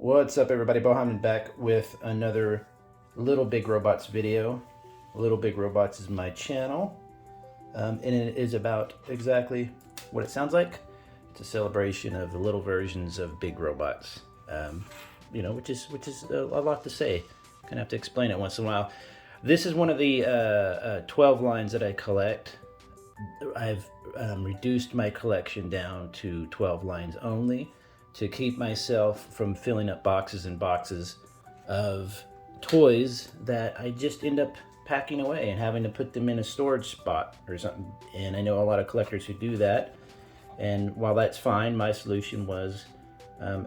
What's up, everybody? Beau-hindman back with another Little Big Robots video. Little Big Robots is my channel, and it is about exactly what it sounds like. It's a celebration of the little versions of big robots, which is a lot to say. Kind of have to explain it once in a while. This is one of the 12 lines that I collect. I've reduced my collection down to 12 lines only, to keep myself from filling up boxes and boxes of toys that I just end up packing away and having to put them in a storage spot or something. And I know a lot of collectors who do that. And while that's fine, my solution was I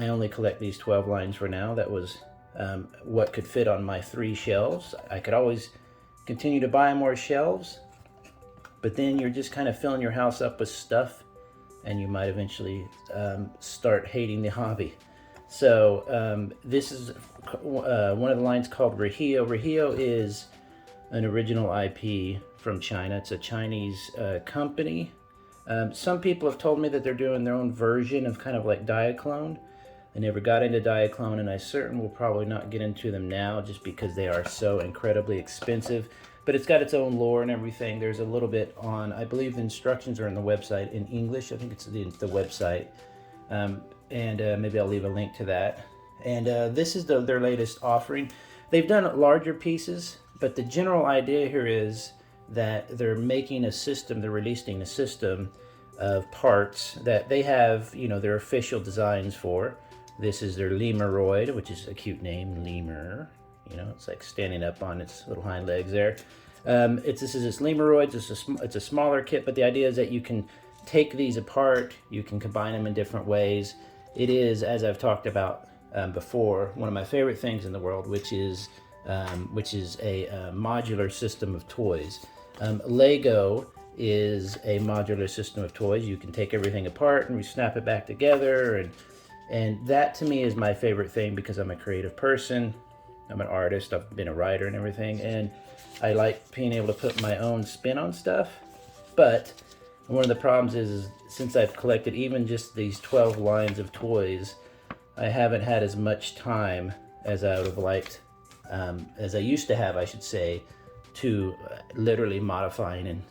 only collect these 12 lines for now. That was what could fit on my 3 shelves. I could always continue to buy more shelves, but then you're just kind of filling your house up with stuff, and you might eventually start hating the hobby. So this is one of the lines called Rihio. Rihio is an original IP from China. It's a Chinese company. Some people have told me that they're doing their own version of kind of like Diaclone. I never got into Diaclone, and I certainly will probably not get into them now just because they are so incredibly expensive. But it's got its own lore and everything. There's a little bit on, I believe the instructions are on the website in English. I think it's the website. Maybe I'll leave a link to that. And this is their latest offering. They've done larger pieces, but the general idea here is that they're making a system, they're releasing a system of parts that they have, their official designs for. This is their Lemuroid, which is a cute name, Lemur. It's like standing up on its little hind legs there. This is this Lemuroid. It's a smaller kit, but the idea is that you can take these apart. You can combine them in different ways. It is, as I've talked about before, one of my favorite things in the world, which is a modular system of toys. Lego is a modular system of toys. You can take everything apart and we snap it back together, and that to me is my favorite thing because I'm a creative person. I'm an artist, I've been a writer and everything, and I like being able to put my own spin on stuff. But one of the problems is since I've collected even just these 12 lines of toys, I haven't had as much time as I would have liked, as I used to have, I should say, to literally modifying and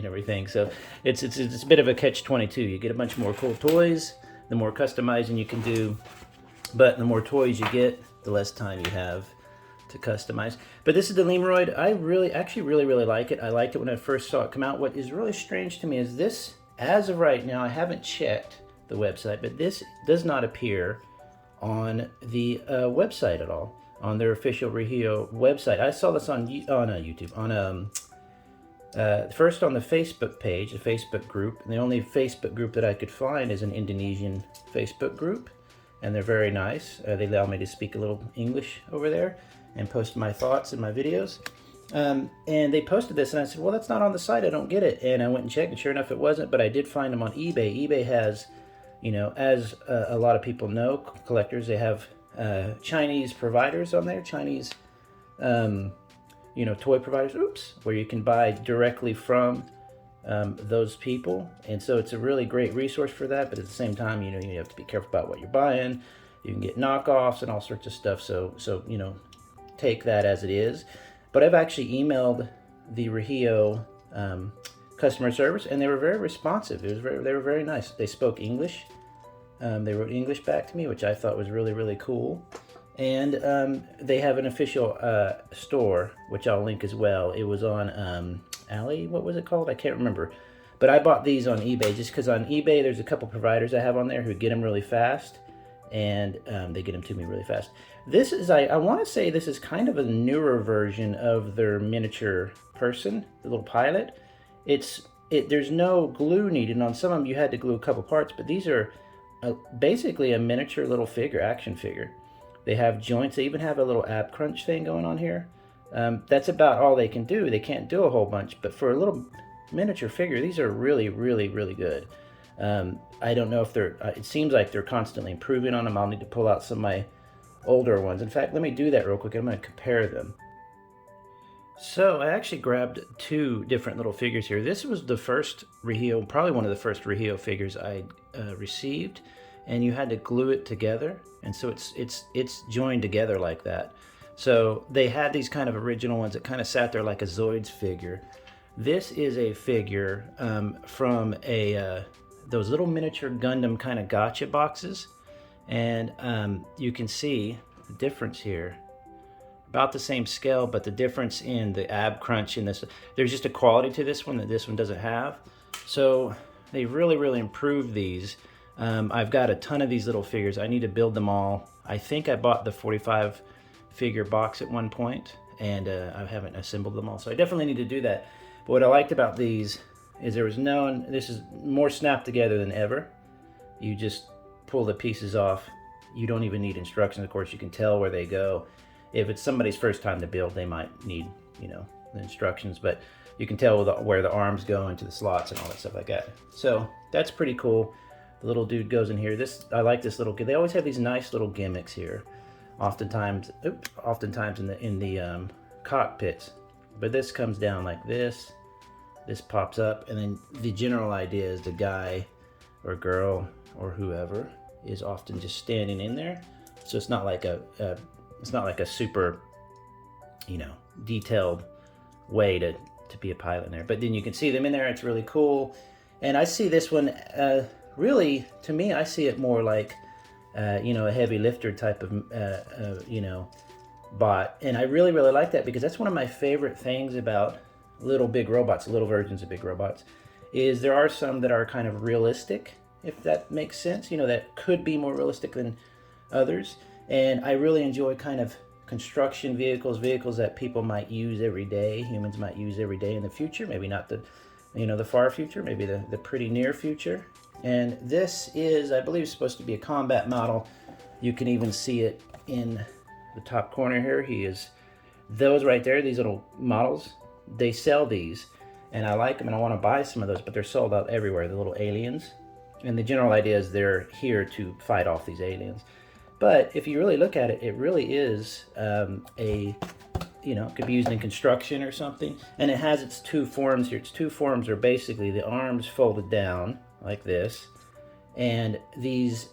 everything. So it's a bit of a catch-22. You get a bunch more cool toys, the more customizing you can do, but the more toys you get, the less time you have to customize. But this is the Lemuroid. I actually really like it. I liked it when I first saw it come out. What is really strange to me is this, as of right now, I haven't checked the website, but this does not appear on the website at all, on their official Rihio website. I saw this on YouTube, first on the Facebook page, the Facebook group. And the only Facebook group that I could find is an Indonesian Facebook group, and they're very nice. They allow me to speak a little English over there and post my thoughts in my videos. And they posted this, and I said, well, that's not on the site, I don't get it. And I went and checked, and sure enough it wasn't, but I did find them on eBay. eBay has, as a lot of people know, collectors, they have Chinese providers on there, Chinese toy providers, where you can buy directly from those people. And so it's a really great resource for that, but at the same time, you have to be careful about what you're buying. You can get knockoffs and all sorts of stuff, so take that as it is. But I've actually emailed the Rihio customer service, and they were very responsive. They were very nice. They spoke English. They wrote English back to me, which I thought was really cool. And they have an official store, which I'll link as well. It was on what was it called? I can't remember. But I bought these on eBay just because on eBay there's a couple providers I have on there who get them really fast, and they get them to me really fast. This is, I want to say this is kind of a newer version of their miniature person, the little pilot. There's no glue needed. On some of them you had to glue a couple parts, but these are basically a miniature little action figure. They have joints. They even have a little ab crunch thing going on here. That's about all they can do. They can't do a whole bunch, but for a little miniature figure, these are really good. I don't know if it seems like they're constantly improving on them. I'll need to pull out some of my older ones. In fact, let me do that real quick. I'm going to compare them. So I actually grabbed 2 different little figures here. This was the first Rihio, probably one of the first Rihio figures I received. and you had to glue it together, and so it's joined together like that. So they had these kind of original ones that kind of sat there like a Zoids figure. This is a figure from those little miniature Gundam kind of gotcha boxes, and you can see the difference here. About the same scale, but the difference in the ab crunch in this, there's just a quality to this one that this one doesn't have. So they really improved these. I've got a ton of these little figures. I need to build them all. I think I bought the 45 figure box at one point, and I haven't assembled them all, so I definitely need to do that. But what I liked about these is this is more snapped together than ever. You just pull the pieces off. You don't even need instructions. Of course, you can tell where they go. If it's somebody's first time to build, they might need, you know, the instructions, but you can tell where the arms go into the slots and all that stuff like that. So that's pretty cool. The little dude goes in here. I like this little kid. They always have these nice little gimmicks here. Oftentimes in the cockpits. But this comes down like this. This pops up, and then the general idea is the guy or girl or whoever is often just standing in there. So it's not like a super, you know, detailed way to be a pilot in there. But then you can see them in there. It's really cool. And I see this one, really, to me, I see it more like, you know, a heavy lifter type of, you know, bot. And I really like that, because that's one of my favorite things about little big robots, little versions of big robots, is there are some that are kind of realistic, if that makes sense, you know, that could be more realistic than others. And I really enjoy kind of construction vehicles that people might use every day, humans might use every day in the future, maybe not the, you know, the far future, maybe the pretty near future. And this is, I believe, supposed to be a combat model. You can even see it in the top corner here. Those right there, these little models, they sell these, and I like them, and I want to buy some of those, but they're sold out everywhere, the little aliens. And the general idea is they're here to fight off these aliens. But if you really look at it, it really is you know, it could be used in construction or something. And it has its two forms here. Its two forms are basically the arms folded down like this, and these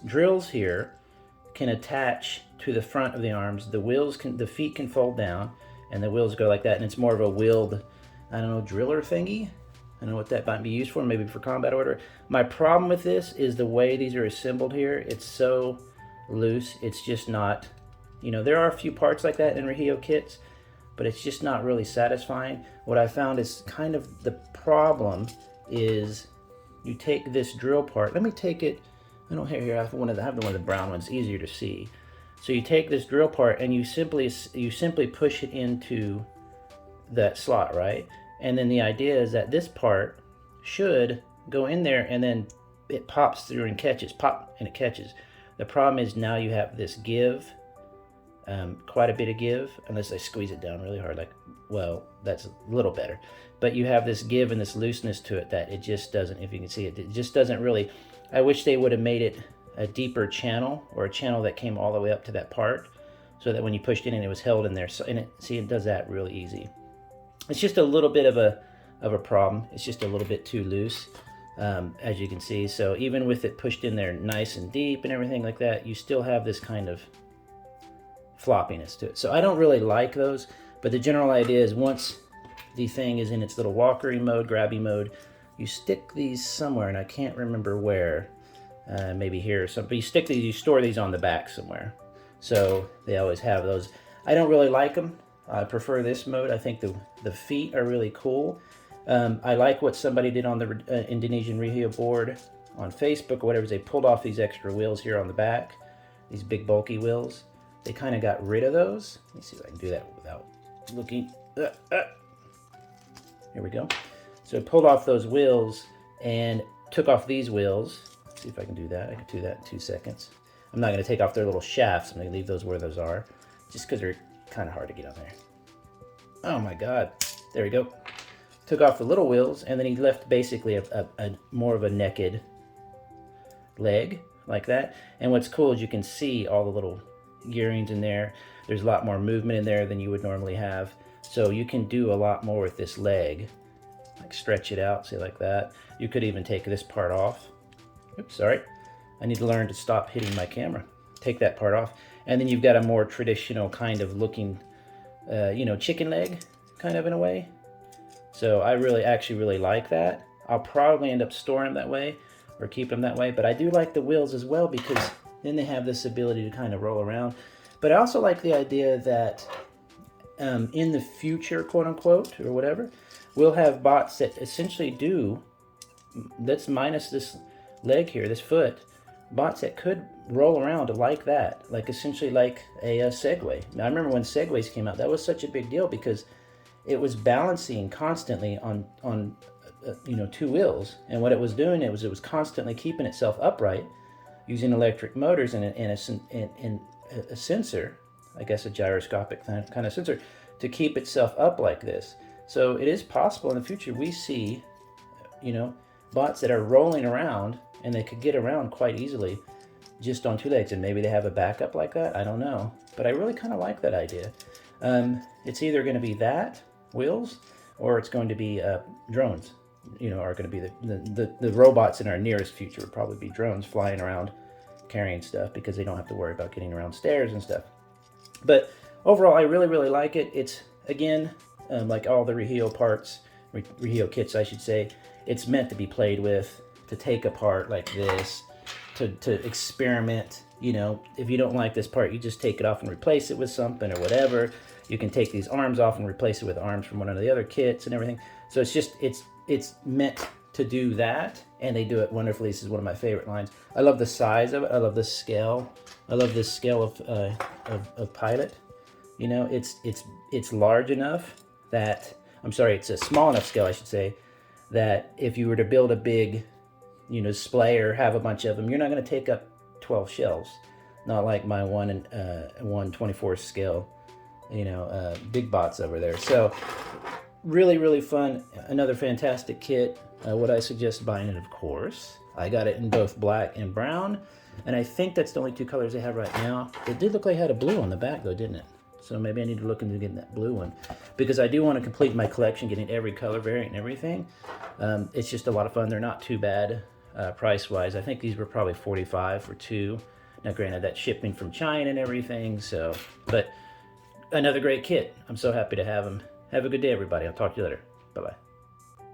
drills here can attach to the front of the arms. The feet can fold down, and the wheels go like that, and it's more of a wheeled, I don't know, driller thingy. I don't know what that might be used for, maybe for combat order. My problem with this is the way these are assembled here. It's so loose. It's just not, you know, there are a few parts like that in Rihio kits, but it's just not really satisfying. What I found is kind of the problem is you take this drill part. Let me take it. I don't have here. I have one of the brown ones, easier to see. So you take this drill part and you simply push it into that slot, right? And then the idea is that this part should go in there, and then it pops through and catches, and it catches. The problem is now you have this give, quite a bit of give, unless I squeeze it down really hard, like, well, that's a little better. But you have this give and this looseness to it that it just doesn't, if you can see it, it just doesn't really, I wish they would have made it a deeper channel, or a channel that came all the way up to that part, so that when you pushed it in, it was held in there. So, and it does that really easy. It's just a little bit of a problem. It's just a little bit too loose, as you can see. So even with it pushed in there nice and deep and everything like that, you still have this kind of floppiness to it. So I don't really like those, but the general idea is once the thing is in its little walkery mode, grabby mode, you stick these somewhere, and I can't remember where, maybe here or something. But you stick these, you store these on the back somewhere. So they always have those. I don't really like them. I prefer this mode. I think the feet are really cool. I like what somebody did on the Indonesian Rihio board on Facebook or whatever. They pulled off these extra wheels here on the back, these big bulky wheels. They kind of got rid of those. Let me see if I can do that without looking. Here we go. So I pulled off those wheels and took off these wheels. Let's see if I can do that. I can do that in 2 seconds. I'm not going to take off their little shafts. I'm going to leave those where those are, just because they're kind of hard to get on there. Oh my God. There we go. Took off the little wheels, and then he left basically a more of a naked leg like that. And what's cool is you can see all the little gearings in there. There's a lot more movement in there than you would normally have. So you can do a lot more with this leg, like stretch it out, say like that. You could even take this part off Oops, sorry. I need to learn to stop hitting my camera. Take that part off. And then you've got a more traditional kind of looking, you know, chicken leg, kind of in a way. So I actually really like that. I'll probably end up storing them that way or keep them that way. But I do like the wheels as well because then they have this ability to kind of roll around. But I also like the idea that in the future, quote unquote, or whatever, we'll have bots that essentially do, let's minus this leg here, this foot, bots that could roll around like that, like essentially like a Segway. Now, I remember when Segways came out, that was such a big deal because it was balancing constantly on you know, two wheels, and what it was doing, it was constantly keeping itself upright using electric motors and a sensor, I guess a gyroscopic kind of sensor, to keep itself up like this. So it is possible in the future we see, you know, bots that are rolling around and they could get around quite easily just on two legs, and maybe they have a backup like that. I don't know, but I really kind of like that idea. It's either going to be that wheels or it's going to be drones. You know, are going to be the robots in our nearest future would probably be drones flying around carrying stuff because they don't have to worry about getting around stairs and stuff. But overall, I really like it. It's, again, like all the Rihio parts, Rihio kits, I should say, it's meant to be played with, to take apart like this, to experiment. You know, if you don't like this part, you just take it off and replace it with something or whatever. You can take these arms off and replace it with arms from one of the other kits and everything. So it's just, it's meant to do that, and they do it wonderfully. This is one of my favorite lines. I love the size of it. I love the scale. I love this scale of pilot. You know, it's large enough that, I'm sorry, it's a small enough scale, I should say, that if you were to build a big, you know, display or have a bunch of them, you're not going to take up 12 shelves. Not like my 1/24 scale, you know, big bots over there. So really fun. Another fantastic kit. Would I suggest buying it? Of course. I got it in both black and brown, and I think that's the only two colors they have right now. It did look like it had a blue on the back though, didn't it? So maybe I need to look into getting that blue one, because I do want to complete my collection, getting every color variant and everything. It's just a lot of fun. They're not too bad price-wise. I think these were probably $45 for two. Now granted, that's shipping from China and everything, so, but another great kit. I'm so happy to have them. Have a good day, everybody. I'll talk to you later. Bye-bye.